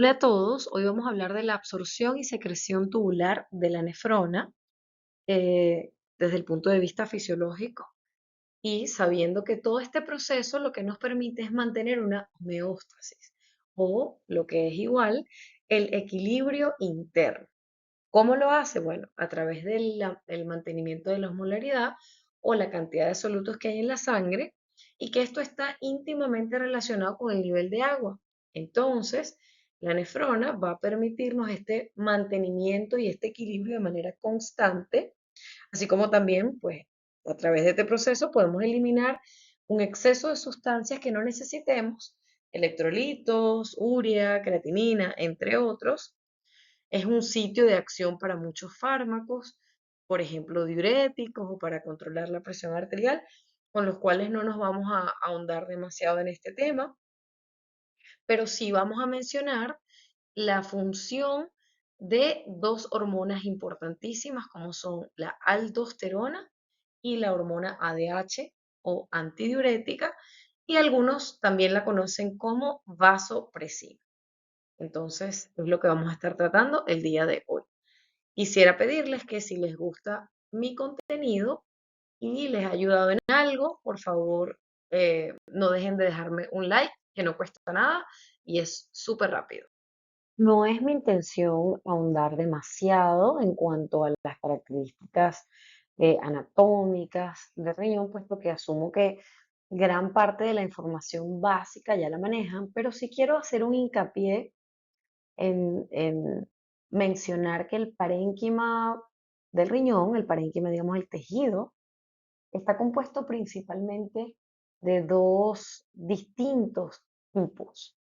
Hola a todos, hoy vamos a hablar de la absorción y secreción tubular de la nefrona desde el punto de vista fisiológico y sabiendo que todo este proceso lo que nos permite es mantener una homeostasis o lo que es igual, el equilibrio interno. ¿Cómo lo hace? Bueno, a través del mantenimiento de la osmolaridad o la cantidad de solutos que hay en la sangre y que esto está íntimamente relacionado con el nivel de agua. Entonces, la nefrona va a permitirnos este mantenimiento y este equilibrio de manera constante, así como también, pues, a través de este proceso podemos eliminar un exceso de sustancias que no necesitemos, electrolitos, urea, creatinina, entre otros. Es un sitio de acción para muchos fármacos, por ejemplo, diuréticos o para controlar la presión arterial, con los cuales no nos vamos a ahondar demasiado en este tema, pero sí vamos a mencionar la función de dos hormonas importantísimas como son la aldosterona y la hormona ADH o antidiurética, y algunos también la conocen como vasopresina. Entonces, es lo que vamos a estar tratando el día de hoy. Quisiera pedirles que si les gusta mi contenido y les ha ayudado en algo, por favor, no dejen de dejarme un like, que no cuesta nada y es súper rápido. No es mi intención ahondar demasiado en cuanto a las características anatómicas del riñón, puesto que asumo que gran parte de la información básica ya la manejan, pero sí quiero hacer un hincapié en mencionar que el parénquima del riñón, el parénquima, digamos, el tejido, está compuesto principalmente de dos distintos tipos.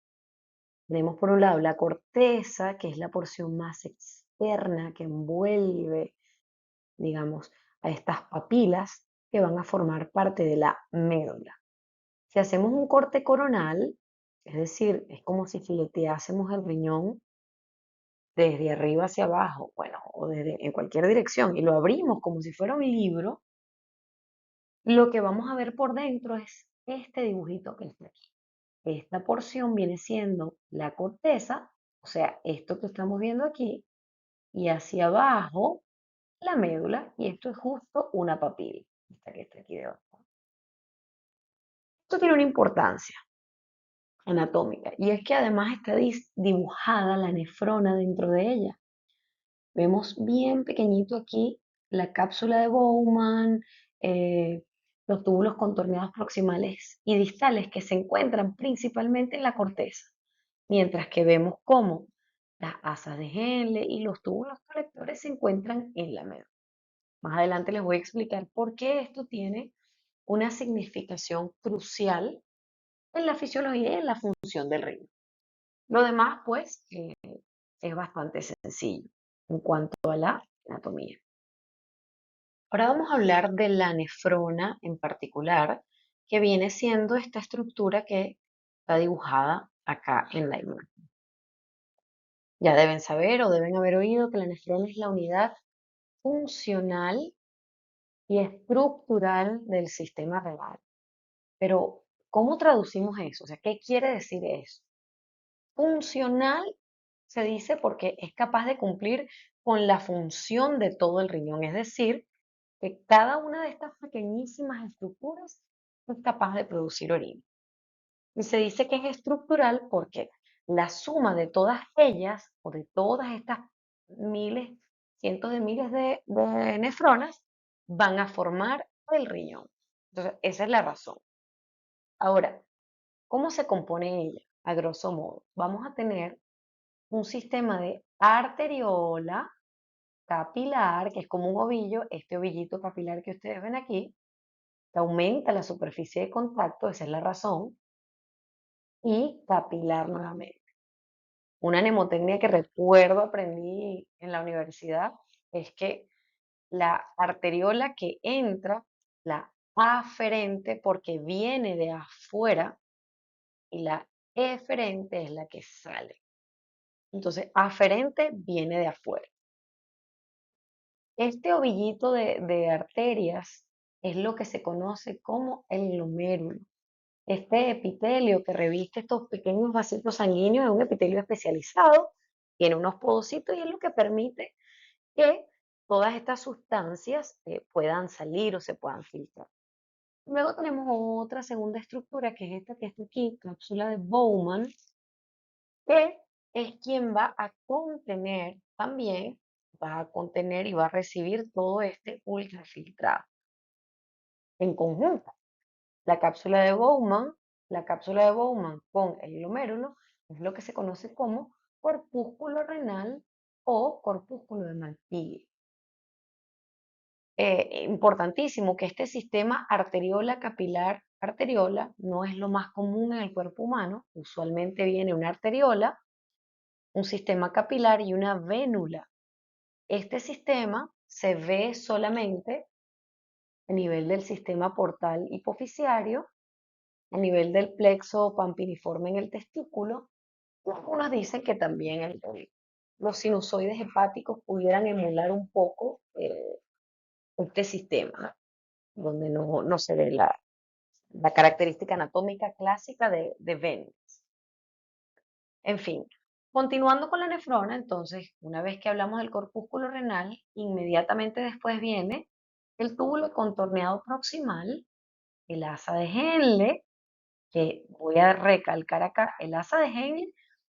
Tenemos por un lado la corteza, que es la porción más externa que envuelve, digamos, a estas papilas que van a formar parte de la médula. Si hacemos un corte coronal, es decir, es como si fileteásemos el riñón desde arriba hacia abajo, bueno, o desde en cualquier dirección, y lo abrimos como si fuera un libro, lo que vamos a ver por dentro es este dibujito que está aquí. Esta porción viene siendo la corteza, o sea, esto que estamos viendo aquí, y hacia abajo la médula, y esto es justo una papila, esta que está aquí debajo. Esto tiene una importancia anatómica, y es que además está dibujada la nefrona dentro de ella. Vemos bien pequeñito aquí la cápsula de Bowman, eh, los túbulos contorneados proximales y distales que se encuentran principalmente en la corteza, mientras que vemos cómo las asas de Henle y los túbulos colectores se encuentran en la médula. Más adelante les voy a explicar por qué esto tiene una significación crucial en la fisiología y en la función del riñón. Lo demás, pues, es bastante sencillo en cuanto a la anatomía. Ahora vamos a hablar de la nefrona en particular, que viene siendo esta estructura que está dibujada acá en la imagen. Ya deben saber o deben haber oído que la nefrona es la unidad funcional y estructural del sistema renal. Pero, ¿cómo traducimos eso? O sea, ¿qué quiere decir eso? Funcional se dice porque es capaz de cumplir con la función de todo el riñón, es decir, que cada una de estas pequeñísimas estructuras es capaz de producir orina. Y se dice que es estructural porque la suma de todas ellas o de todas estas miles, cientos de miles de nefronas van a formar el riñón. Entonces, esa es la razón. Ahora, ¿cómo se compone ella? A grosso modo, vamos a tener un sistema de arteriola capilar, que es como un ovillo, este ovillito capilar que ustedes ven aquí, que aumenta la superficie de contacto, esa es la razón, y capilar nuevamente. Una mnemotecnia que recuerdo aprendí en la universidad es que la arteriola que entra, la aferente, porque viene de afuera, y la eferente es la que sale. Entonces, aferente viene de afuera. Este ovillito de arterias es lo que se conoce como el glomérulo. Este epitelio que reviste estos pequeños vasitos sanguíneos es un epitelio especializado, tiene unos podocitos y es lo que permite que todas estas sustancias puedan salir o se puedan filtrar. Luego tenemos otra segunda estructura, que es esta que está aquí, cápsula de Bowman, que es quien va a contener también, va a contener y va a recibir todo este ultrafiltrado en conjunto. La cápsula de Bowman, la cápsula de Bowman con el glomérulo es lo que se conoce como corpúsculo renal o corpúsculo de Malpighi. Importantísimo que este sistema arteriola capilar arteriola no es lo más común en el cuerpo humano. Usualmente viene una arteriola, un sistema capilar y una vénula. Este sistema se ve solamente a nivel del sistema portal hipoficiario, a nivel del plexo pampiniforme en el testículo. Y algunos dicen que también los sinusoides hepáticos pudieran emular un poco este sistema, ¿no? Donde no se ve la característica anatómica clásica de Venus. En fin, continuando con la nefrona, entonces, una vez que hablamos del corpúsculo renal, inmediatamente después viene el túbulo contorneado proximal, el asa de Henle, que voy a recalcar acá, el asa de Henle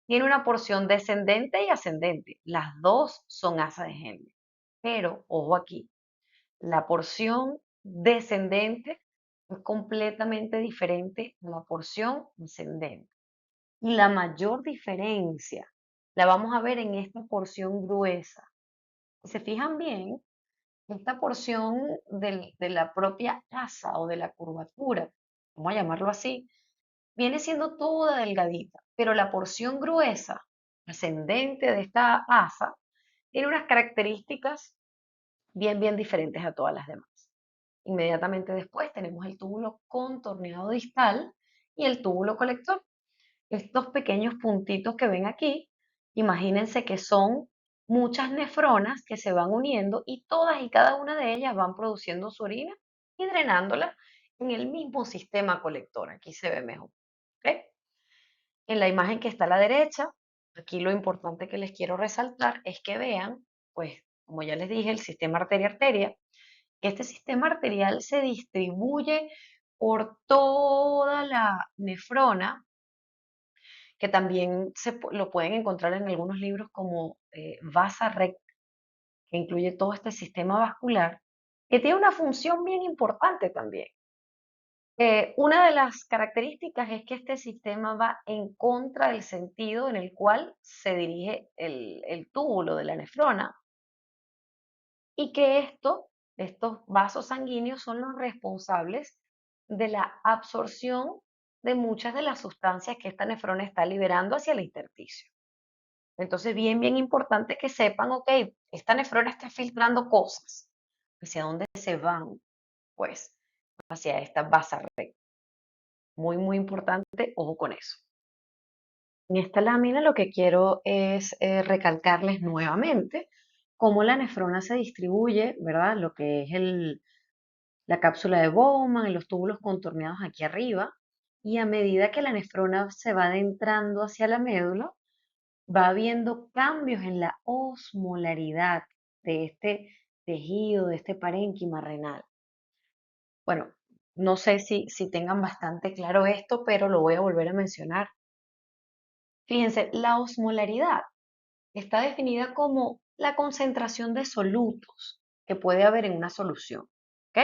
tiene una porción descendente y ascendente. Las dos son asa de Henle. Pero, ojo aquí, la porción descendente es completamente diferente a la porción ascendente. Y la mayor diferencia la vamos a ver en esta porción gruesa. Si se fijan bien, esta porción de la propia asa o de la curvatura, vamos a llamarlo así, viene siendo toda delgadita, pero la porción gruesa, ascendente de esta asa, tiene unas características bien diferentes a todas las demás. Inmediatamente después tenemos el túbulo contorneado distal y el túbulo colector. Estos pequeños puntitos que ven aquí, imagínense que son muchas nefronas que se van uniendo y todas y cada una de ellas van produciendo su orina y drenándola en el mismo sistema colector. Aquí se ve mejor. ¿Ok? En la imagen que está a la derecha, aquí lo importante que les quiero resaltar es que vean, pues, como ya les dije, el sistema arteria-arteria, que este sistema arterial se distribuye por toda la nefrona, que también lo pueden encontrar en algunos libros como vasa recta, que incluye todo este sistema vascular, que tiene una función bien importante también. Una de las características es que este sistema va en contra del sentido en el cual se dirige el túbulo de la nefrona y que estos vasos sanguíneos son los responsables de la absorción de muchas de las sustancias que esta nefrona está liberando hacia el intersticio. Entonces, bien importante que sepan, ok, esta nefrona está filtrando cosas. ¿Hacia dónde se van? Pues hacia esta vasa recta. Muy importante, ojo con eso. En esta lámina lo que quiero es recalcarles nuevamente cómo la nefrona se distribuye, ¿verdad? Lo que es la cápsula de Bowman y los túbulos contorneados aquí arriba. Y a medida que la nefrona se va adentrando hacia la médula, va habiendo cambios en la osmolaridad de este tejido, de este parénquima renal. Bueno, no sé si tengan bastante claro esto, pero lo voy a volver a mencionar. Fíjense, la osmolaridad está definida como la concentración de solutos que puede haber en una solución. ¿Ok?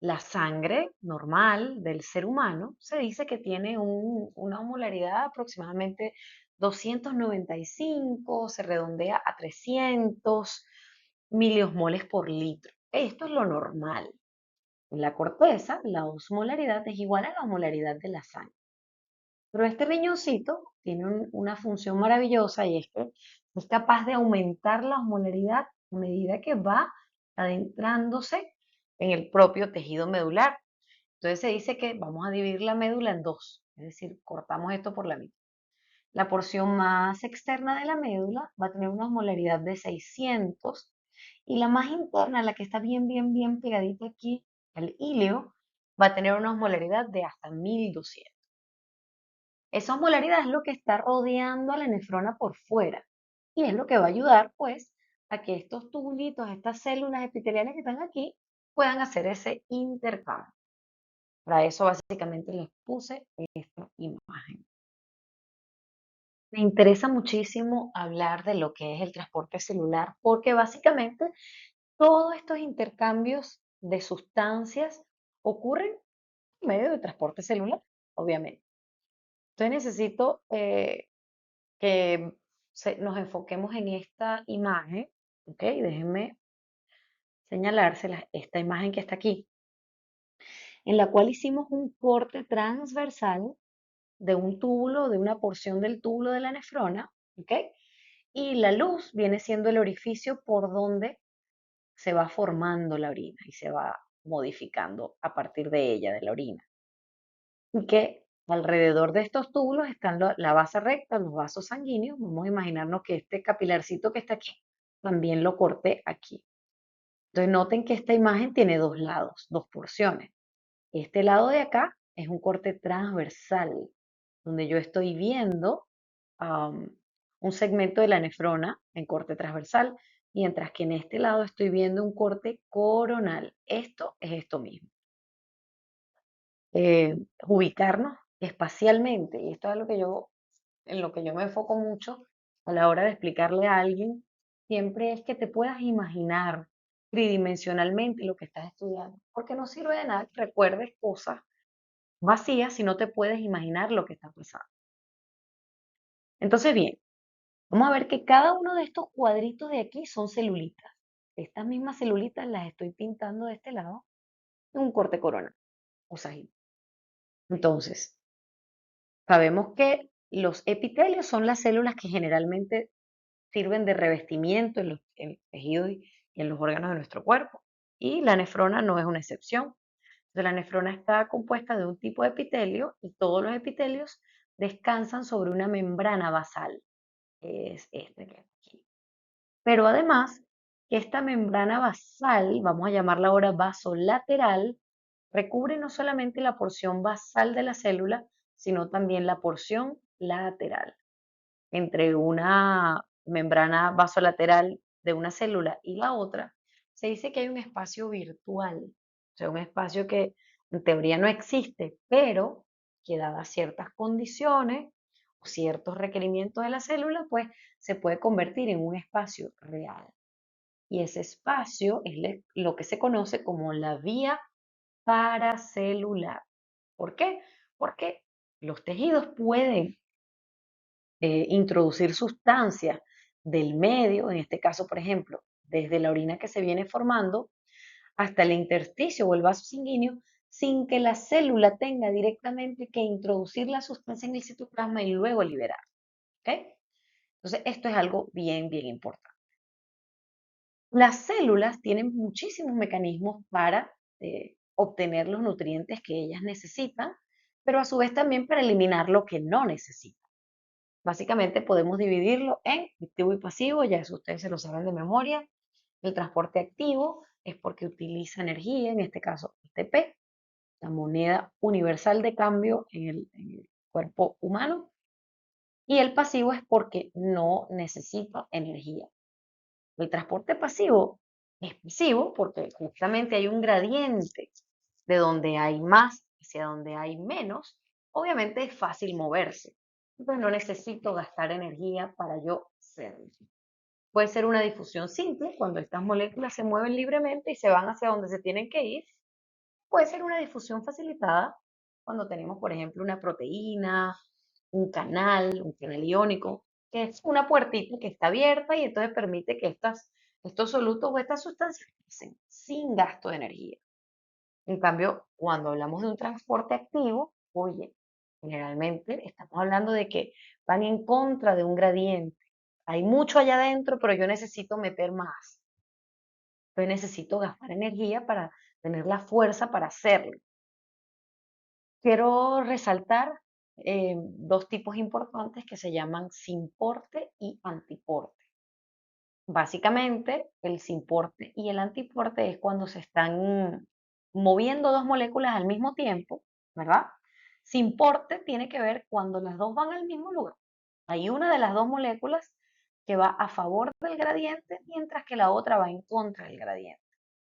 La sangre normal del ser humano se dice que tiene una osmolaridad de aproximadamente 295, se redondea a 300 miliosmoles por litro. Esto es lo normal. En la corteza, la osmolaridad es igual a la osmolaridad de la sangre. Pero este riñoncito tiene una función maravillosa y es que es capaz de aumentar la osmolaridad a medida que va adentrándose en el propio tejido medular. Entonces se dice que vamos a dividir la médula en dos, es decir, cortamos esto por la mitad. La porción más externa de la médula va a tener una osmolaridad de 600 y la más interna, la que está bien pegadita aquí al ilio, va a tener una osmolaridad de hasta 1200. Esa osmolaridad es lo que está rodeando a la nefrona por fuera y es lo que va a ayudar, pues, a que estos tubulitos, estas células epiteliales que están aquí, puedan hacer ese intercambio. Para eso básicamente les puse esta imagen. Me interesa muchísimo hablar de lo que es el transporte celular porque básicamente todos estos intercambios de sustancias ocurren por medio de transporte celular, obviamente. Entonces necesito que nos enfoquemos en esta imagen, ¿ok? Déjenme señalársela, esta imagen que está aquí, en la cual hicimos un corte transversal de un túbulo, de una porción del túbulo de la nefrona, ¿ok? Y la luz viene siendo el orificio por donde se va formando la orina y se va modificando a partir de ella, de la orina. Y que alrededor de estos túbulos están la base recta, los vasos sanguíneos. Vamos a imaginarnos que este capilarcito que está aquí, también lo corté aquí. Entonces noten que esta imagen tiene dos lados, dos porciones. Este lado de acá es un corte transversal, donde yo estoy viendo am, un segmento de la nefrona en corte transversal, mientras que en este lado estoy viendo un corte coronal. Esto es esto mismo. Ubicarnos espacialmente, y esto es lo que en lo que yo me enfoco mucho a la hora de explicarle a alguien, siempre es que te puedas imaginar tridimensionalmente lo que estás estudiando, porque no sirve de nada que recuerdes cosas vacías si no te puedes imaginar lo que está pasando. Entonces, bien, vamos a ver que cada uno de estos cuadritos de aquí son celulitas. Estas mismas celulitas las estoy pintando de este lado en un corte coronal o sagital. Entonces, sabemos que los epitelios son las células que generalmente sirven de revestimiento en el tejido y en los órganos de nuestro cuerpo. Y la nefrona no es una excepción. Entonces, la nefrona está compuesta de un tipo de epitelio y todos los epitelios descansan sobre una membrana basal, que es este que está aquí. Pero además, que esta membrana basal, vamos a llamarla ahora vasolateral, recubre no solamente la porción basal de la célula, sino también la porción lateral. Entre una membrana vasolateral de una célula y la otra, se dice que hay un espacio virtual, o sea, un espacio que en teoría no existe, pero que dadas ciertas condiciones o ciertos requerimientos de la célula, pues se puede convertir en un espacio real. Y ese espacio es lo que se conoce como la vía paracelular. ¿Por qué? Porque los tejidos pueden introducir sustancias del medio, en este caso, por ejemplo, desde la orina que se viene formando hasta el intersticio o el vaso sanguíneo, sin que la célula tenga directamente que introducir la sustancia en el citoplasma y luego liberar. ¿Ok? Entonces, esto es algo bien, bien importante. Las células tienen muchísimos mecanismos para obtener los nutrientes que ellas necesitan, pero a su vez también para eliminar lo que no necesitan. Básicamente podemos dividirlo en activo y pasivo, ya eso ustedes se lo saben de memoria. El transporte activo es porque utiliza energía, en este caso ATP, la moneda universal de cambio en el cuerpo humano. Y el pasivo es porque no necesita energía. El transporte pasivo es pasivo porque justamente hay un gradiente de donde hay más hacia donde hay menos. Obviamente es fácil moverse. Entonces no necesito gastar energía para yo hacerlo. Puede ser una difusión simple, cuando estas moléculas se mueven libremente y se van hacia donde se tienen que ir. Puede ser una difusión facilitada cuando tenemos, por ejemplo, una proteína, un canal iónico, que es una puertita que está abierta y entonces permite que estos solutos o estas sustancias pasen sin gasto de energía. En cambio, cuando hablamos de un transporte activo, oye, generalmente estamos hablando de que van en contra de un gradiente. Hay mucho allá adentro, pero yo necesito meter más. Yo necesito gastar energía para tener la fuerza para hacerlo. Quiero resaltar dos tipos importantes que se llaman simporte y antiporte. Básicamente, el simporte y el antiporte es cuando se están moviendo dos moléculas al mismo tiempo, ¿verdad? Sin porte tiene que ver cuando las dos van al mismo lugar. Hay una de las dos moléculas que va a favor del gradiente, mientras que la otra va en contra del gradiente.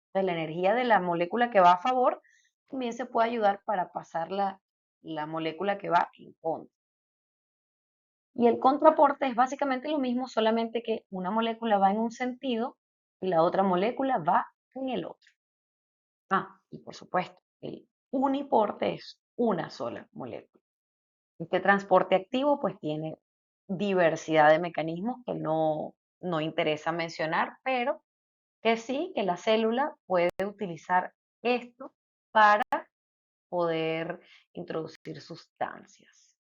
Entonces, la energía de la molécula que va a favor también se puede ayudar para pasar la molécula que va en contra. Y el contraporte es básicamente lo mismo, solamente que una molécula va en un sentido y la otra molécula va en el otro. Y por supuesto, el uniporte es una sola molécula. Este transporte activo pues tiene diversidad de mecanismos que no interesa mencionar, pero que sí, que la célula puede utilizar esto para poder introducir sustancias.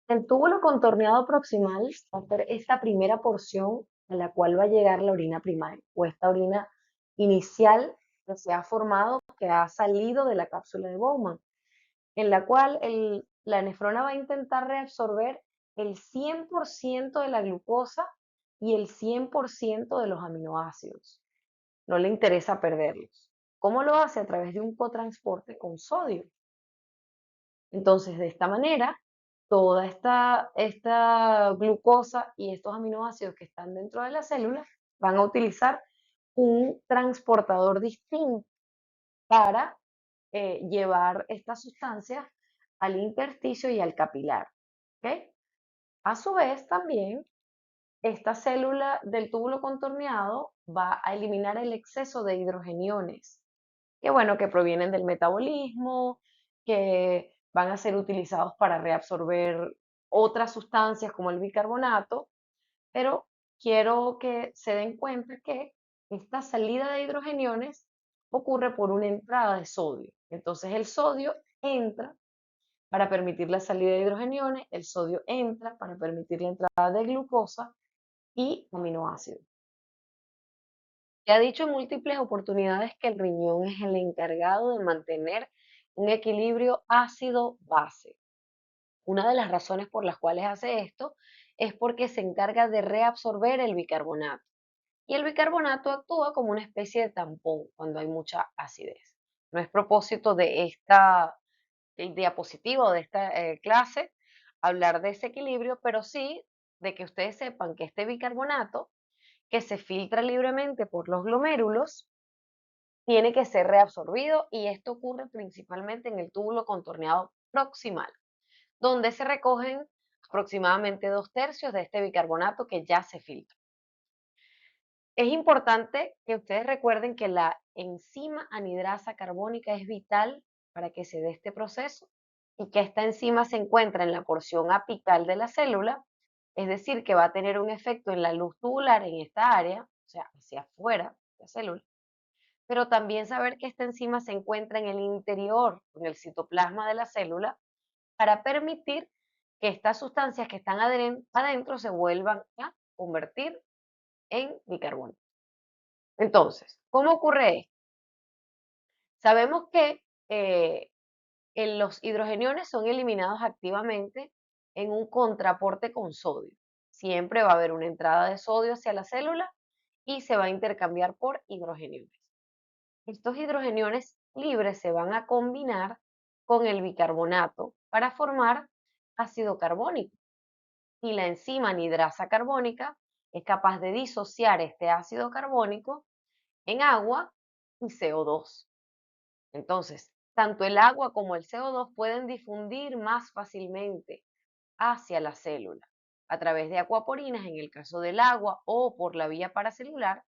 El túbulo contorneado proximal va a ser esta primera porción a la cual va a llegar la orina primaria o esta orina inicial que se ha formado, que ha salido de la cápsula de Bowman, en la cual la nefrona va a intentar reabsorber el 100% de la glucosa y el 100% de los aminoácidos. No le interesa perderlos. ¿Cómo lo hace? A través de un cotransporte con sodio. Entonces, de esta manera, toda esta glucosa y estos aminoácidos que están dentro de la célula van a utilizar un transportador distinto para llevar estas sustancias al intersticio y al capilar. ¿Ok? A su vez, también, esta célula del túbulo contorneado va a eliminar el exceso de hidrogeniones que bueno, que provienen del metabolismo, que van a ser utilizados para reabsorber otras sustancias como el bicarbonato, pero quiero que se den cuenta que esta salida de hidrogeniones ocurre por una entrada de sodio. Entonces el sodio entra para permitir la salida de hidrogeniones, el sodio entra para permitir la entrada de glucosa y aminoácidos. Se ha dicho en múltiples oportunidades que el riñón es el encargado de mantener un equilibrio ácido-base. Una de las razones por las cuales hace esto es porque se encarga de reabsorber el bicarbonato. Y el bicarbonato actúa como una especie de tampón cuando hay mucha acidez. No es propósito de esta diapositiva o de esta clase hablar de ese equilibrio, pero sí de que ustedes sepan que este bicarbonato que se filtra libremente por los glomérulos tiene que ser reabsorbido y esto ocurre principalmente en el túbulo contorneado proximal, donde se recogen aproximadamente 2/3 de este bicarbonato que ya se filtra. Es importante que ustedes recuerden que la enzima anidrasa carbónica es vital para que se dé este proceso y que esta enzima se encuentra en la porción apical de la célula, es decir, que va a tener un efecto en la luz tubular en esta área, o sea, hacia afuera de la célula, pero también saber que esta enzima se encuentra en el interior, en el citoplasma de la célula, para permitir que estas sustancias que están adentro se vuelvan a convertir en bicarbonato. Entonces, ¿cómo ocurre esto? Sabemos que eh, los hidrogeniones son eliminados activamente en un contraporte con sodio. Siempre va a haber una entrada de sodio hacia la célula y se va a intercambiar por hidrogeniones. Estos hidrogeniones libres se van a combinar con el bicarbonato para formar ácido carbónico. Y la enzima anidrasa carbónica es capaz de disociar este ácido carbónico en agua y CO2. Entonces, tanto el agua como el CO2 pueden difundir más fácilmente hacia la célula a través de acuaporinas en el caso del agua o por la vía paracelular,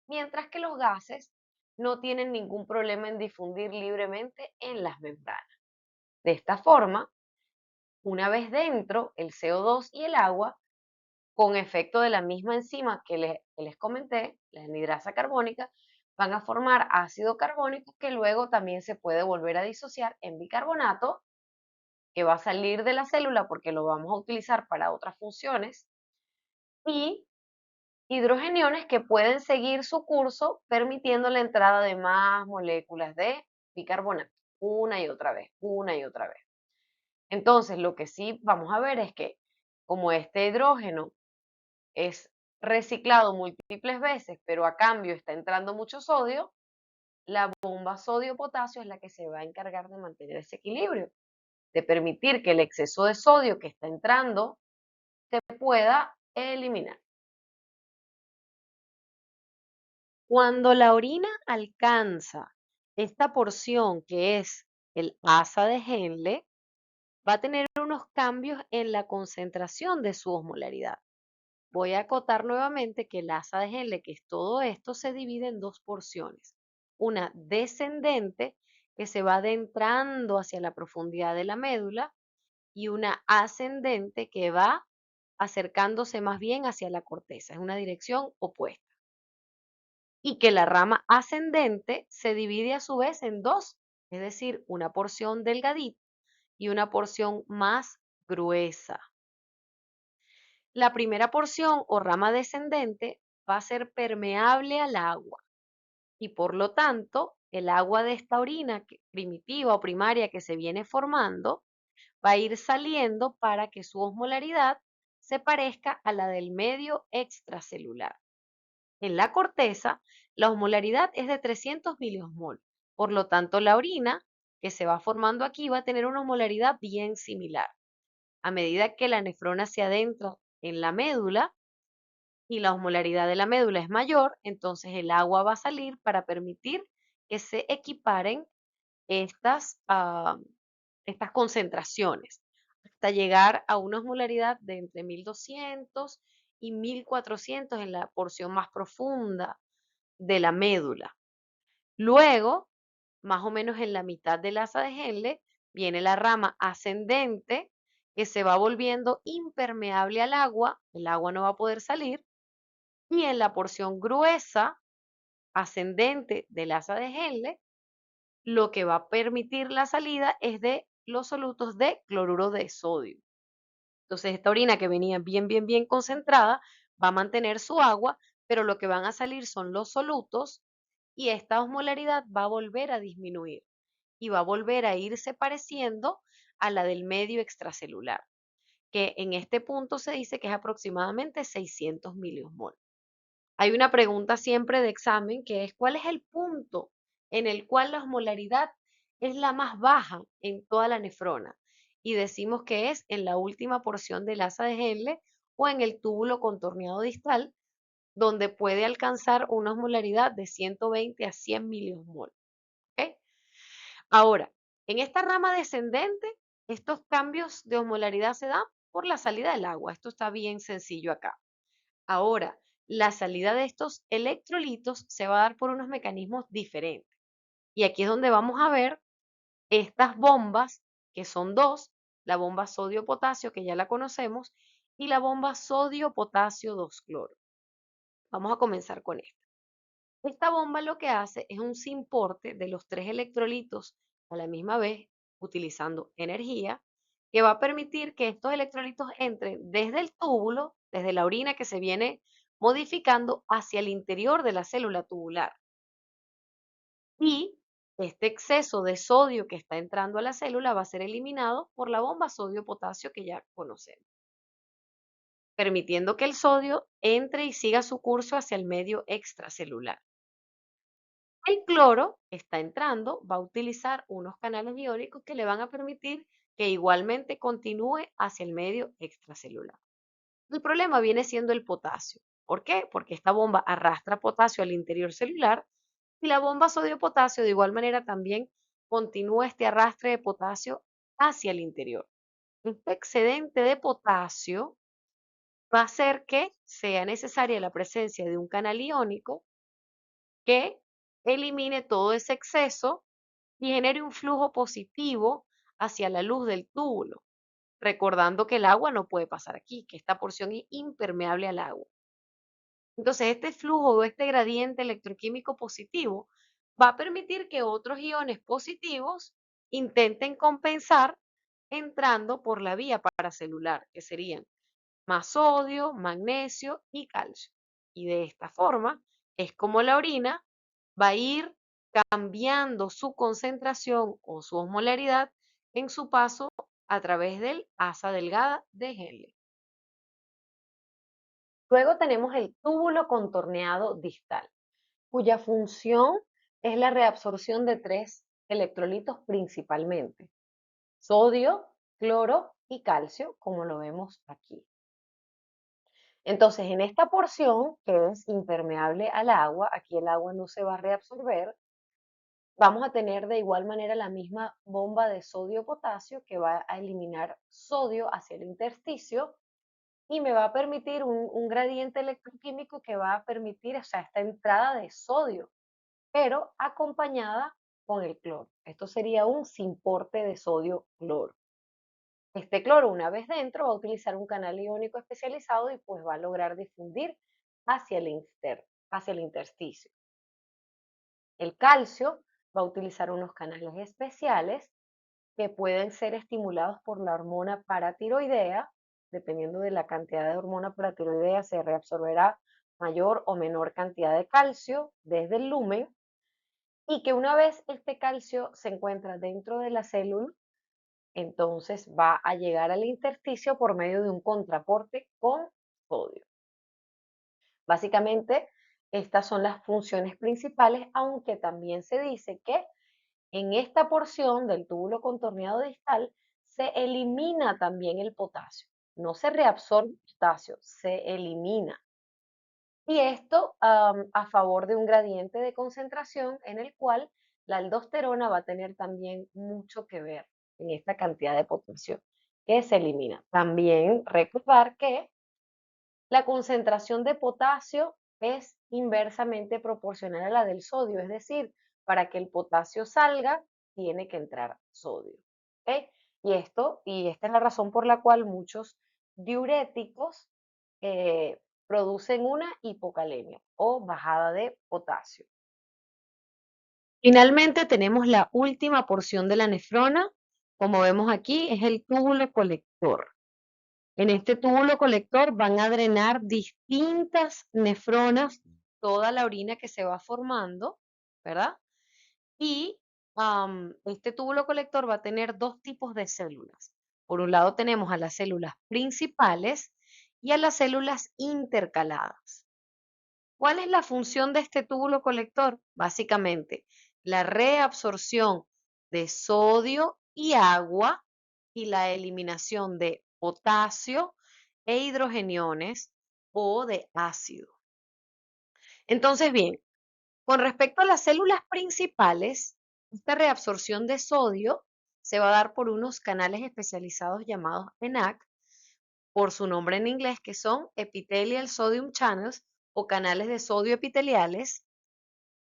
mientras que los gases no tienen ningún problema en difundir libremente en las membranas. De esta forma, una vez dentro, el CO2 y el agua, con efecto de la misma enzima que les comenté, la anhidrasa carbónica, van a formar ácido carbónico que luego también se puede volver a disociar en bicarbonato, que va a salir de la célula porque lo vamos a utilizar para otras funciones, y hidrogeniones que pueden seguir su curso permitiendo la entrada de más moléculas de bicarbonato, una y otra vez, una y otra vez. Entonces, lo que sí vamos a ver es que como este hidrógeno es reciclado múltiples veces, pero a cambio está entrando mucho sodio, la bomba sodio-potasio es la que se va a encargar de mantener ese equilibrio, de permitir que el exceso de sodio que está entrando se pueda eliminar. Cuando la orina alcanza esta porción que es el asa de Henle, va a tener unos cambios en la concentración de su osmolaridad. Voy a acotar nuevamente que el asa de Henle, que es todo esto, se divide en dos porciones. Una descendente, que se va adentrando hacia la profundidad de la médula, y una ascendente que va acercándose más bien hacia la corteza. Es una dirección opuesta. Y que la rama ascendente se divide a su vez en dos, es decir, una porción delgadita y una porción más gruesa. La primera porción o rama descendente va a ser permeable al agua y por lo tanto el agua de esta orina primitiva o primaria que se viene formando va a ir saliendo para que su osmolaridad se parezca a la del medio extracelular. En la corteza, la osmolaridad es de 300 miliosmol. Por lo tanto, la orina que se va formando aquí va a tener una osmolaridad bien similar. A medida que la nefrona se adentra en la médula y la osmolaridad de la médula es mayor, entonces el agua va a salir para permitir que se equiparen estas, estas concentraciones, hasta llegar a una osmolaridad de entre 1200 y 1400 en la porción más profunda de la médula. Luego, más o menos en la mitad del asa de Henle, viene la rama ascendente que se va volviendo impermeable al agua, el agua no va a poder salir, y en la porción gruesa ascendente del asa de Henle, lo que va a permitir la salida es de los solutos de cloruro de sodio. Entonces, esta orina que venía bien concentrada va a mantener su agua, pero lo que van a salir son los solutos y esta osmolaridad va a volver a disminuir y va a volver a irse pareciendo a la del medio extracelular, que en este punto se dice que es aproximadamente 600 miliosmol. Hay una pregunta siempre de examen que es ¿cuál es el punto en el cual la osmolaridad es la más baja en toda la nefrona? Y decimos que es en la última porción del asa de Henle o en el túbulo contorneado distal, donde puede alcanzar una osmolaridad de 120 a 100 miliosmol. ¿Ok? Ahora, en esta rama descendente, estos cambios de osmolaridad se dan por la salida del agua. Esto está bien sencillo acá. Ahora, la salida de estos electrolitos se va a dar por unos mecanismos diferentes. Y aquí es donde vamos a ver estas bombas, que son dos, la bomba sodio-potasio, que ya la conocemos, y la bomba sodio-potasio 2-cloro. Vamos a comenzar con esta. Esta bomba lo que hace es un simporte de los tres electrolitos a la misma vez, utilizando energía, que va a permitir que estos electrolitos entren desde el túbulo, desde la orina que se viene modificando hacia el interior de la célula tubular. Y este exceso de sodio que está entrando a la célula va a ser eliminado por la bomba sodio-potasio que ya conocemos, permitiendo que el sodio entre y siga su curso hacia el medio extracelular. El cloro que está entrando va a utilizar unos canales iónicos que le van a permitir que igualmente continúe hacia el medio extracelular. El problema viene siendo el potasio. ¿Por qué? Porque esta bomba arrastra potasio al interior celular y la bomba sodio-potasio de igual manera también continúa este arrastre de potasio hacia el interior. Este excedente de potasio va a hacer que sea necesaria la presencia de un canal iónico que elimine todo ese exceso y genere un flujo positivo hacia la luz del túbulo, recordando que el agua no puede pasar aquí, que esta porción es impermeable al agua. Entonces, este flujo o este gradiente electroquímico positivo va a permitir que otros iones positivos intenten compensar entrando por la vía paracelular, que serían más sodio, magnesio y calcio. Y de esta forma es como la orina va a ir cambiando su concentración o su osmolaridad en su paso a través del asa delgada de Henle. Luego tenemos el túbulo contorneado distal, cuya función es la reabsorción de tres electrolitos principalmente: sodio, cloro y calcio, como lo vemos aquí. Entonces, en esta porción, que es impermeable al agua, aquí el agua no se va a reabsorber, vamos a tener de igual manera la misma bomba de sodio-potasio que va a eliminar sodio hacia el intersticio y me va a permitir un gradiente electroquímico que va a permitir, o sea, esta entrada de sodio, pero acompañada con el cloro. Esto sería un simporte de sodio-cloro. Este cloro, una vez dentro, va a utilizar un canal iónico especializado y pues va a lograr difundir hacia el intersticio. El calcio va a utilizar unos canales especiales que pueden ser estimulados por la hormona paratiroidea. Dependiendo de la cantidad de hormona paratiroidea, se reabsorberá mayor o menor cantidad de calcio desde el lumen, y que una vez este calcio se encuentra dentro de la célula, entonces va a llegar al intersticio por medio de un contraporte con sodio. Básicamente, estas son las funciones principales, aunque también se dice que en esta porción del túbulo contorneado distal se elimina también el potasio. No se reabsorbe el potasio, se elimina. Y esto a favor de un gradiente de concentración en el cual la aldosterona va a tener también mucho que ver en esta cantidad de potasio que se elimina. También recordar que la concentración de potasio es inversamente proporcional a la del sodio, es decir, para que el potasio salga, tiene que entrar sodio. ¿Ok? Y esta es la razón por la cual muchos diuréticos producen una hipocalemia o bajada de potasio. Finalmente tenemos la última porción de la nefrona. Como vemos aquí, es el túbulo colector. En este túbulo colector van a drenar distintas nefronas, toda la orina que se va formando, ¿verdad? Y este túbulo colector va a tener dos tipos de células. Por un lado tenemos a las células principales y a las células intercaladas. ¿Cuál es la función de este túbulo colector? Básicamente, la reabsorción de sodio y agua y la eliminación de potasio e hidrogeniones o de ácido. Entonces, bien, con respecto a las células principales, esta reabsorción de sodio se va a dar por unos canales especializados llamados ENaC, por su nombre en inglés, que son Epithelial Sodium Channels o canales de sodio epiteliales,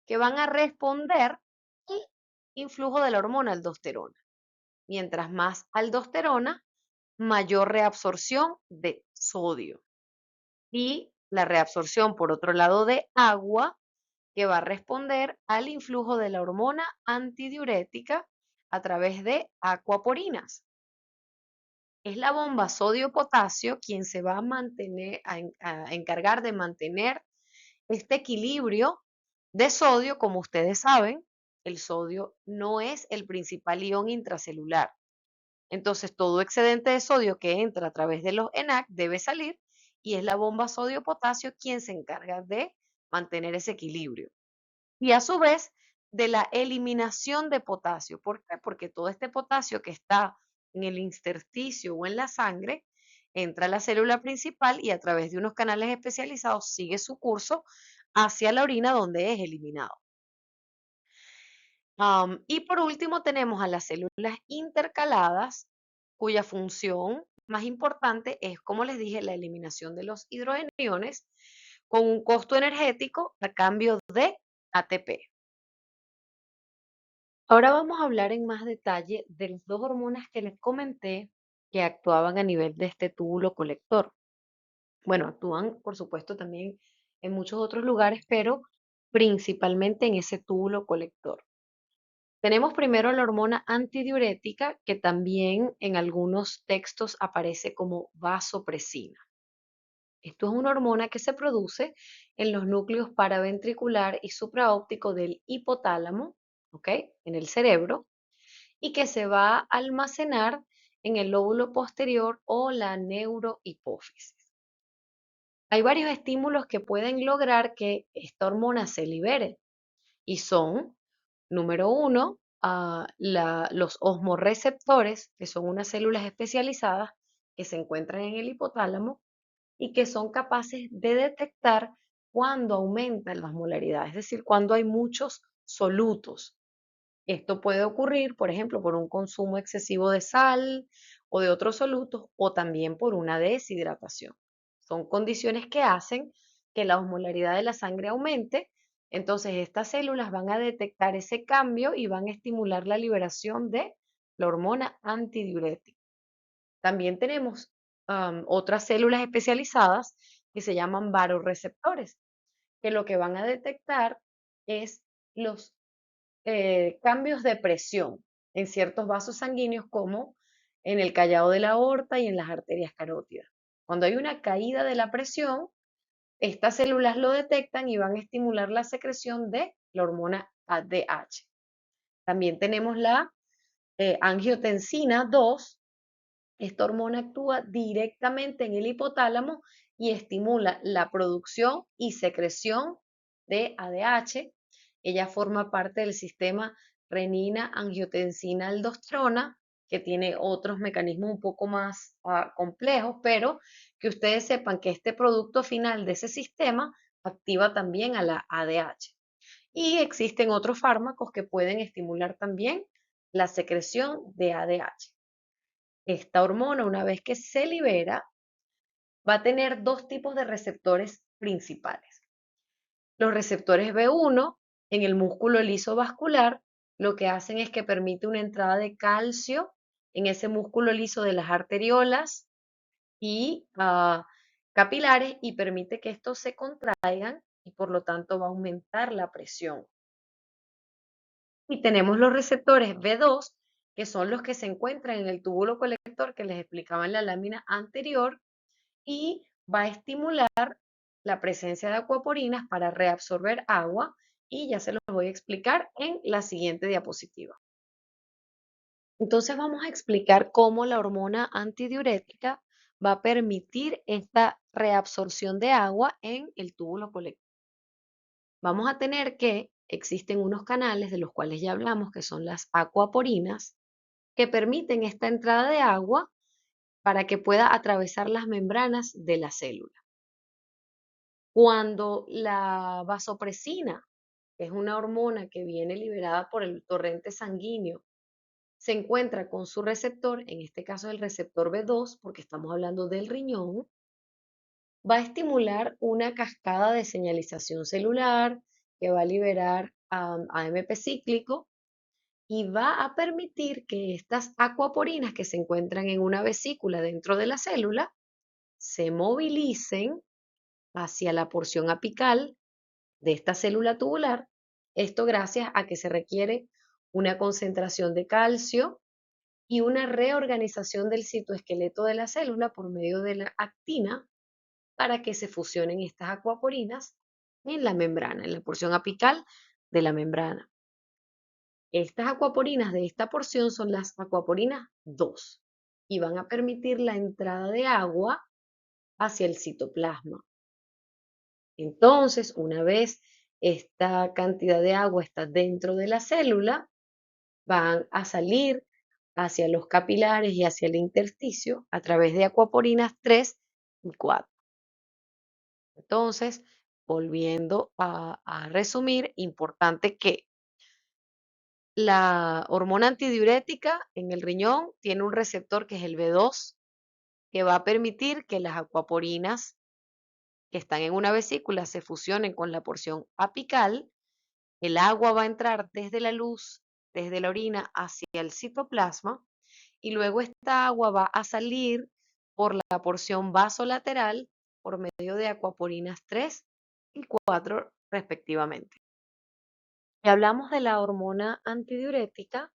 que van a responder al influjo de la hormona aldosterona. Mientras más aldosterona, mayor reabsorción de sodio. Y la reabsorción, por otro lado, de agua, que va a responder al influjo de la hormona antidiurética a través de acuaporinas. Es la bomba sodio-potasio quien se va a a encargar de mantener este equilibrio de sodio. Como ustedes saben, el sodio no es el principal ion intracelular. Entonces, todo excedente de sodio que entra a través de los ENaC debe salir, y es la bomba sodio-potasio quien se encarga de mantener ese equilibrio. Y a su vez, de la eliminación de potasio. ¿Por qué? Porque todo este potasio que está en el intersticio o en la sangre entra a la célula principal y a través de unos canales especializados sigue su curso hacia la orina, donde es eliminado. Y por último tenemos a las células intercaladas, cuya función más importante es, como les dije, la eliminación de los hidrogeniones con un costo energético a cambio de ATP. Ahora vamos a hablar en más detalle de las dos hormonas que les comenté que actuaban a nivel de este túbulo colector. Bueno, actúan, por supuesto, también en muchos otros lugares, pero principalmente en ese túbulo colector. Tenemos primero la hormona antidiurética, que también en algunos textos aparece como vasopresina. Esto es una hormona que se produce en los núcleos paraventricular y supraóptico del hipotálamo, ¿ok? En el cerebro, y que se va a almacenar en el lóbulo posterior o la neurohipófisis. Hay varios estímulos que pueden lograr que esta hormona se libere y son, número uno, los osmorreceptores, que son unas células especializadas que se encuentran en el hipotálamo y que son capaces de detectar cuando aumentan las molaridades, es decir, cuando hay muchos solutos. Esto puede ocurrir, por ejemplo, por un consumo excesivo de sal o de otros solutos o también por una deshidratación. Son condiciones que hacen que la osmolaridad de la sangre aumente. Entonces, estas células van a detectar ese cambio y van a estimular la liberación de la hormona antidiurética. También tenemos otras células especializadas que se llaman varoreceptores, que lo que van a detectar es los cambios de presión en ciertos vasos sanguíneos, como en el callado de la aorta y en las arterias carótidas. Cuando hay una caída de la presión, estas células lo detectan y van a estimular la secreción de la hormona ADH. También tenemos la angiotensina 2. Esta hormona actúa directamente en el hipotálamo y estimula la producción y secreción de ADH. Ella forma parte del sistema renina-angiotensina-aldosterona, que tiene otros mecanismos un poco más complejos, pero que ustedes sepan que este producto final de ese sistema activa también a la ADH. Y existen otros fármacos que pueden estimular también la secreción de ADH. Esta hormona, una vez que se libera, va a tener dos tipos de receptores principales. Los receptores B1 en el músculo liso vascular lo que hacen es que permite una entrada de calcio en ese músculo liso de las arteriolas y capilares y permite que estos se contraigan y por lo tanto va a aumentar la presión. Y tenemos los receptores B2, que son los que se encuentran en el túbulo colector que les explicaba en la lámina anterior, y va a estimular la presencia de acuaporinas para reabsorber agua, y ya se los voy a explicar en la siguiente diapositiva. Entonces vamos a explicar cómo la hormona antidiurética va a permitir esta reabsorción de agua en el túbulo colector. Vamos a tener que existen unos canales de los cuales ya hablamos, que son las acuaporinas, que permiten esta entrada de agua para que pueda atravesar las membranas de la célula. Cuando la vasopresina, que es una hormona que viene liberada por el torrente sanguíneo, se encuentra con su receptor, en este caso el receptor B2, porque estamos hablando del riñón, va a estimular una cascada de señalización celular que va a liberar AMP cíclico y va a permitir que estas acuaporinas que se encuentran en una vesícula dentro de la célula se movilicen hacia la porción apical de esta célula tubular. Esto gracias a que se requiere una concentración de calcio y una reorganización del citoesqueleto de la célula por medio de la actina para que se fusionen estas acuaporinas en la membrana, en la porción apical de la membrana. Estas acuaporinas de esta porción son las acuaporinas 2 y van a permitir la entrada de agua hacia el citoplasma. Entonces, una vez esta cantidad de agua está dentro de la célula, van a salir hacia los capilares y hacia el intersticio a través de acuaporinas 3 y 4. Entonces, volviendo a resumir, importante que la hormona antidiurética en el riñón tiene un receptor que es el B2, que va a permitir que las acuaporinas que están en una vesícula se fusionen con la porción apical. El agua va a entrar desde la luz, desde la orina hacia el citoplasma, y luego esta agua va a salir por la porción vasolateral por medio de acuaporinas 3 y 4 respectivamente. Y hablamos de la hormona antidiurética,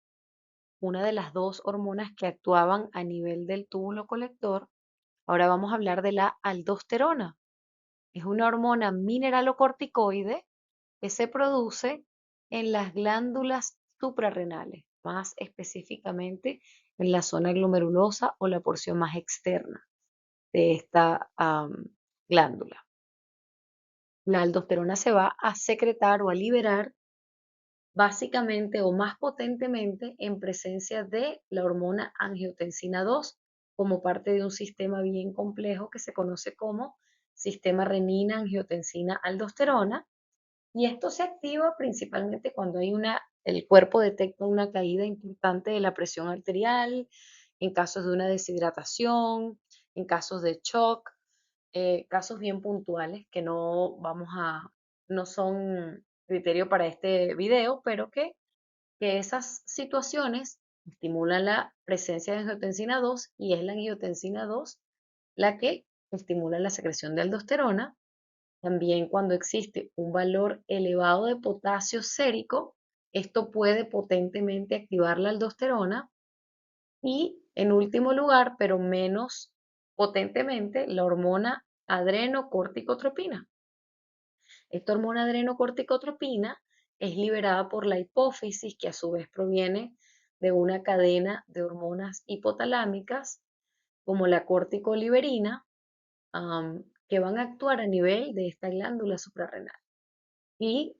una de las dos hormonas que actuaban a nivel del túbulo colector. Ahora vamos a hablar de la aldosterona. Es una hormona mineralocorticoide que se produce en las glándulas suprarrenales, más específicamente en la zona glomerulosa o la porción más externa de esta glándula. La aldosterona se va a secretar o a liberar básicamente o más potentemente en presencia de la hormona angiotensina 2 como parte de un sistema bien complejo que se conoce como sistema renina-angiotensina-aldosterona. Y esto se activa principalmente cuando el cuerpo detecta una caída importante de la presión arterial, en casos de una deshidratación, en casos de shock, casos bien puntuales que no son criterio para este video, pero que esas situaciones estimulan la presencia de angiotensina 2 y es la angiotensina 2 la que estimula la secreción de aldosterona. También cuando existe un valor elevado de potasio sérico, esto puede potentemente activar la aldosterona y en último lugar, pero menos potentemente, la hormona adrenocorticotropina. Esta hormona adrenocorticotropina es liberada por la hipófisis, que a su vez proviene de una cadena de hormonas hipotalámicas como la corticoliberina, que van a actuar a nivel de esta glándula suprarrenal y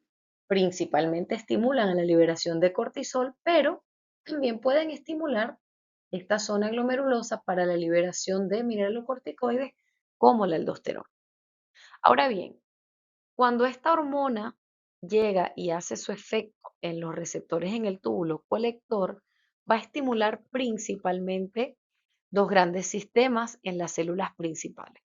principalmente estimulan a la liberación de cortisol, pero también pueden estimular esta zona glomerulosa para la liberación de mineralocorticoides como la aldosterona. Ahora bien, cuando esta hormona llega y hace su efecto en los receptores en el túbulo colector, va a estimular principalmente dos grandes sistemas en las células principales.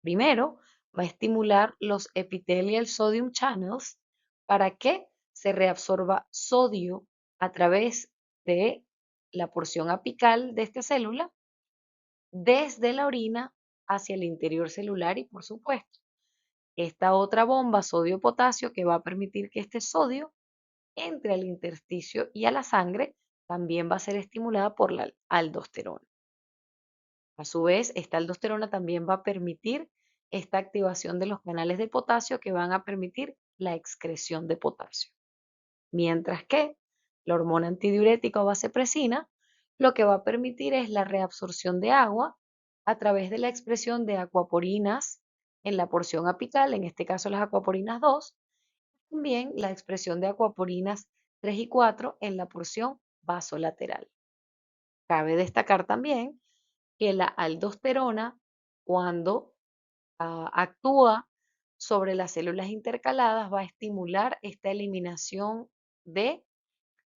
Primero, va a estimular los epithelial sodium channels para que se reabsorba sodio a través de la porción apical de esta célula, desde la orina hacia el interior celular y, por supuesto, esta otra bomba sodio-potasio que va a permitir que este sodio entre al intersticio y a la sangre también va a ser estimulada por la aldosterona. A su vez, esta aldosterona también va a permitir esta activación de los canales de potasio que van a permitir la excreción de potasio. Mientras que la hormona antidiurética o vasopresina lo que va a permitir es la reabsorción de agua a través de la expresión de acuaporinas en la porción apical, en este caso las acuaporinas 2, también la expresión de acuaporinas 3 y 4 en la porción vasolateral. Cabe destacar también que la aldosterona, cuando actúa sobre las células intercaladas, va a estimular esta eliminación de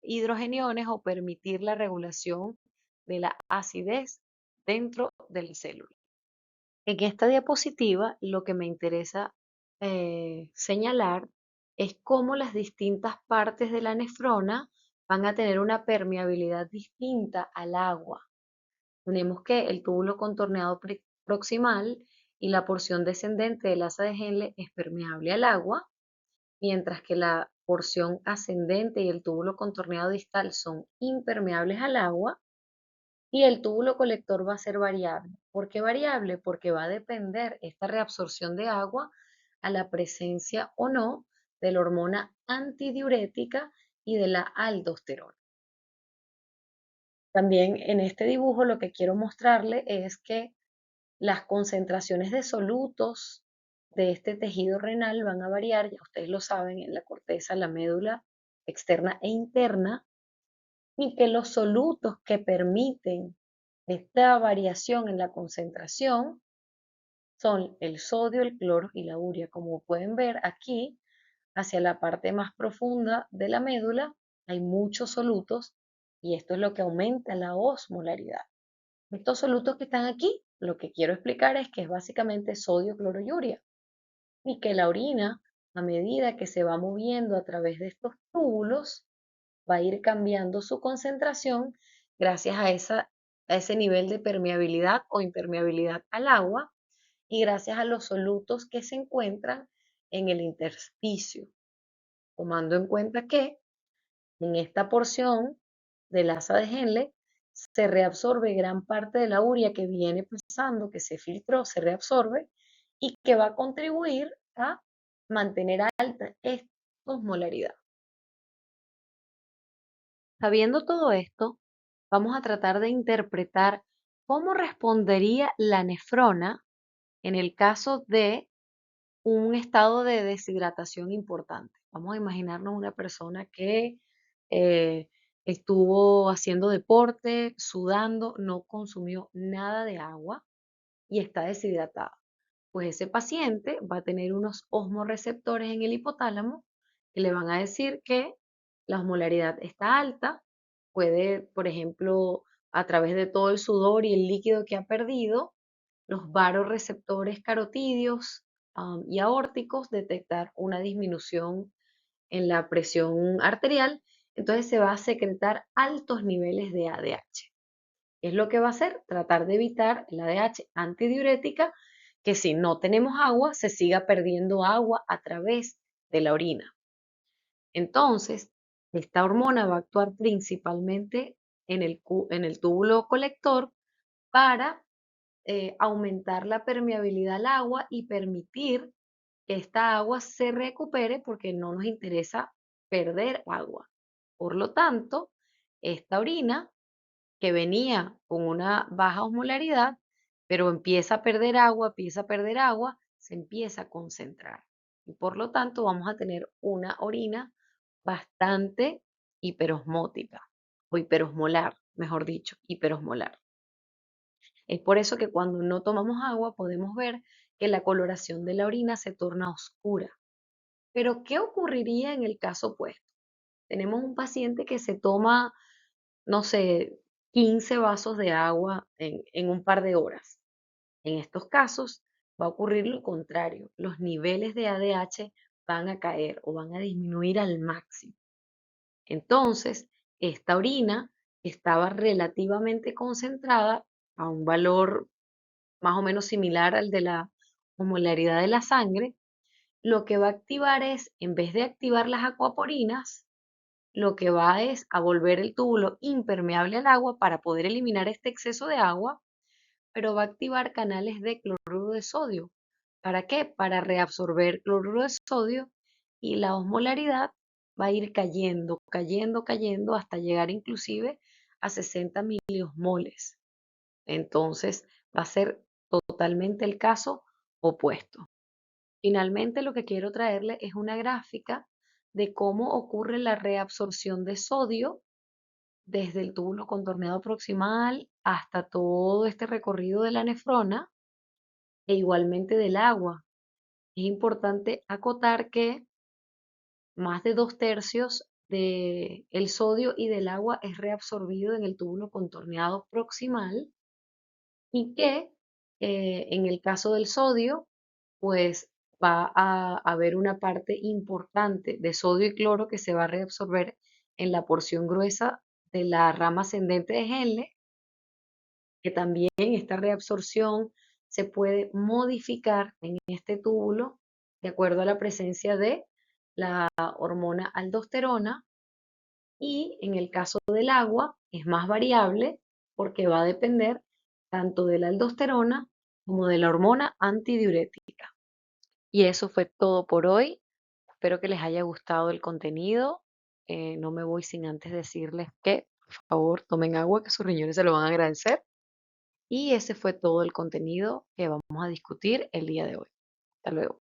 hidrogeniones o permitir la regulación de la acidez dentro de la célula. En esta diapositiva lo que me interesa señalar es cómo las distintas partes de la nefrona van a tener una permeabilidad distinta al agua. Tenemos que el túbulo contorneado proximal y la porción descendente del asa de Henle es permeable al agua, mientras que la porción ascendente y el túbulo contorneado distal son impermeables al agua y el túbulo colector va a ser variable. ¿Por qué variable? Porque va a depender esta reabsorción de agua a la presencia o no de la hormona antidiurética y de la aldosterona. También en este dibujo lo que quiero mostrarle es que las concentraciones de solutos de este tejido renal van a variar, ya ustedes lo saben, en la corteza, la médula externa e interna, y que los solutos que permiten esta variación en la concentración son el sodio, el cloro y la urea. Como pueden ver aquí, hacia la parte más profunda de la médula hay muchos solutos y esto es lo que aumenta la osmolaridad. Estos solutos que están aquí, lo que quiero explicar es que es básicamente sodio, cloro y urea. Y que la orina, a medida que se va moviendo a través de estos túbulos, va a ir cambiando su concentración gracias a ese nivel de permeabilidad o impermeabilidad al agua y gracias a los solutos que se encuentran en el intersticio, tomando en cuenta que en esta porción del asa de Henle se reabsorbe gran parte de la urea que viene pasando, que se filtró, se reabsorbe y que va a contribuir a mantener alta esta osmolaridad. Sabiendo todo esto, vamos a tratar de interpretar cómo respondería la nefrona En el caso de un estado de deshidratación importante, vamos a imaginarnos una persona que eh, estuvo haciendo deporte, sudando, no consumió nada de agua y está deshidratada. Pues ese paciente va a tener unos osmorreceptores en el hipotálamo que le van a decir que la osmolaridad está alta, puede, por ejemplo, a través de todo el sudor y el líquido que ha perdido, los varoreceptores carotídeos y aórticos detectar una disminución en la presión arterial, entonces se va a secretar altos niveles de ADH. Es lo que va a hacer, tratar de evitar la ADH antidiurética, que si no tenemos agua, se siga perdiendo agua a través de la orina. Entonces, esta hormona va a actuar principalmente en el túbulo colector para aumentar la permeabilidad al agua y permitir que esta agua se recupere porque no nos interesa perder agua. Por lo tanto, esta orina que venía con una baja osmolaridad, pero empieza a perder agua, se empieza a concentrar. Y por lo tanto vamos a tener una orina bastante hiperosmótica o hiperosmolar, mejor dicho, hiperosmolar. Es por eso que cuando no tomamos agua podemos ver que la coloración de la orina se torna oscura. Pero ¿qué ocurriría en el caso opuesto? Tenemos un paciente que se toma, no sé, 15 vasos de agua en un par de horas. En estos casos va a ocurrir lo contrario. Los niveles de ADH van a caer o van a disminuir al máximo. Entonces, esta orina estaba relativamente concentrada a un valor más o menos similar al de la osmolaridad de la sangre, lo que va a activar es, en vez de activar las acuaporinas, lo que va es a volver el túbulo impermeable al agua para poder eliminar este exceso de agua, pero va a activar canales de cloruro de sodio. ¿Para qué? Para reabsorber cloruro de sodio y la osmolaridad va a ir cayendo, cayendo, cayendo hasta llegar inclusive a 60 miliosmoles. Entonces va a ser totalmente el caso opuesto. Finalmente, lo que quiero traerle es una gráfica de cómo ocurre la reabsorción de sodio desde el túbulo contorneado proximal hasta todo este recorrido de la nefrona e igualmente del agua. Es importante acotar que más de 2/3 del sodio y del agua es reabsorbido en el túbulo contorneado proximal y que en el caso del sodio, pues va a haber una parte importante de sodio y cloro que se va a reabsorber en la porción gruesa de la rama ascendente de Henle, que también esta reabsorción se puede modificar en este túbulo de acuerdo a la presencia de la hormona aldosterona y en el caso del agua es más variable porque va a depender tanto de la aldosterona como de la hormona antidiurética. Y eso fue todo por hoy. Espero que les haya gustado el contenido. No me voy sin antes decirles que, por favor, tomen agua, que sus riñones se lo van a agradecer. Y ese fue todo el contenido que vamos a discutir el día de hoy. Hasta luego.